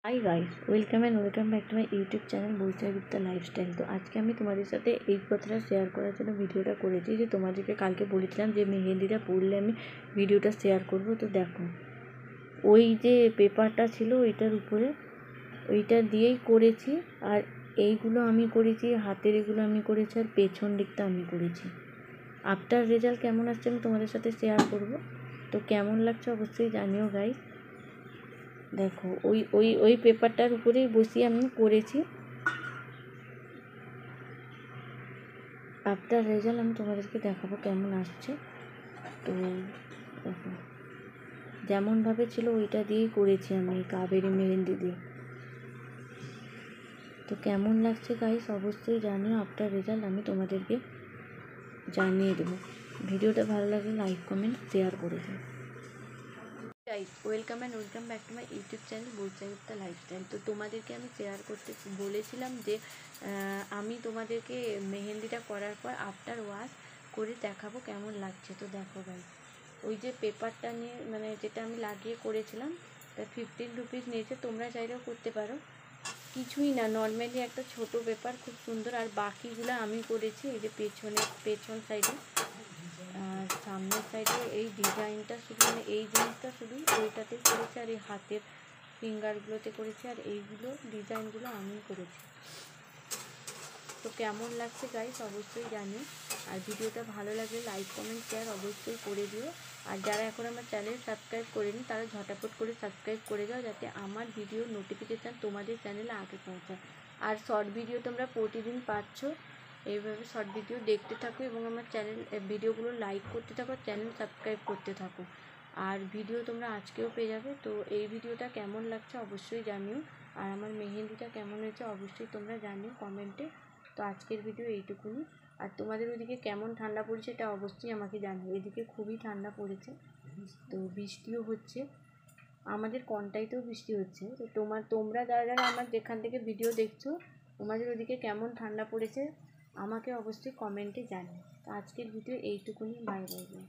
High guys, welcome back to my YouTube channel Baishakh Gupta lifestyle. তো আজকে আমি তোমাদের সাথে এই কথাটা শেয়ার করার জন্য ভিডিওটা করেছি যে তোমাদেরকে কালকে বলেছিলাম যে মেহেন্দিটা পড়লে আমি ভিডিওটা শেয়ার করব। তো দেখো, ওই যে পেপারটা ছিল ওইটার উপরে ওইটা দিয়েই করেছি। আর এইগুলো আমি করেছি, হাতের এগুলো আমি করেছি, আর পেছন দিকটা আমি করেছি। আফটার রেজাল্ট কেমন আসছে আমি তোমাদের সাথে শেয়ার করব। তো কেমন লাগছে অবশ্যই জানিও গাইস। দেখো, ওই ওই ওই পেপারটার উপরেই বসিয়ে আমি করেছি। আফটার রেজাল্ট আমি তোমাদেরকে দেখাবো কেমন আসছে। তো দেখো, যেমনভাবে ছিল ওইটা দিয়েই করেছি আমি, কাবেরি মেহেন্দি দিয়ে। তো কেমন লাগছে গাইস অবশ্যই জানিও। আফটার রেজাল্ট আমি তোমাদেরকে জানিয়ে দেবো। ভিডিওটা ভালো লাগলে লাইক কমেন্ট শেয়ার করে দিও guys. Welcome back to my YouTube channel Baishakh Gupta lifestyle. তো তোমাদেরকে আমি শেয়ার করতে বলেছিলাম যে আমি তোমাদেরকে মেহেন্দিটা করার পর আফটার ওয়াশ করে দেখাবো কেমন লাগছে। তো দেখো গাইস, ওই যে পেপারটা নিয়ে মানে যেটা আমি লাগিয়ে করেছিলাম তা 15 রুপিস নিয়েছে। তোমরা চাইলেও করতে পারো, কিছুই না, নর্মালি একটা ছোট পেপার, খুব সুন্দর। আর বাকিগুলো আমি করেছি এই যে পেছন সাইডে আর সামনের সাইডে এই ডিজাইনটা শুধু, মানে এই জিনিসটা শুধু ওইটাতে করেছি, আর এই হাতের ফিঙ্গারগুলোতে করেছি, আর এইগুলো ডিজাইনগুলো আমি করেছি। তো কেমন লাগছে গাইস অবশ্যই জানিও। আর ভিডিওটা ভালো লাগলে লাইক কমেন্ট শেয়ার অবশ্যই করে দিও। আর যারা এখন আমার চ্যানেল সাবস্ক্রাইব করেনি তারা ঝটাপট করে সাবস্ক্রাইব করে দাও, যাতে আমার ভিডিওর নোটিফিকেশান তোমাদের চ্যানেলে আগে পৌঁছায়। আর শর্ট ভিডিও তোমরা প্রতিদিন পাচ্ছ, এইভাবে শর্ট ভিডিও দেখতে থাকো এবং আমার চ্যানেল ভিডিওগুলো লাইক করতে থাকো, চ্যানেল সাবস্ক্রাইব করতে থাকো। আর ভিডিও তোমরা আজকেও পেয়ে যাবে। তো এই ভিডিওটা কেমন লাগছে অবশ্যই জানিও। আর আমার মেহেন্দিটা কেমন হয়েছে অবশ্যই তোমরা জানিও কমেন্টে। তো আজকের ভিডিও এইটুকুনি। আর তোমাদের ওইদিকে কেমন ঠান্ডা পড়েছে এটা অবশ্যই আমাকে জানিও। এদিকে খুবই ঠান্ডা পড়েছে, তো বৃষ্টিও হচ্ছে, আমাদের কনটাইতেও বৃষ্টি হচ্ছে। তো তোমরা যারা যারা আমার যেখান থেকে ভিডিও দেখছো, তোমাদের ওদিকে কেমন ঠান্ডা পড়েছে আমাকে অবশ্যই কমেন্টে জানিও। তো আজকের ভিডিও এইটুকুনি, বাই বাই বাই।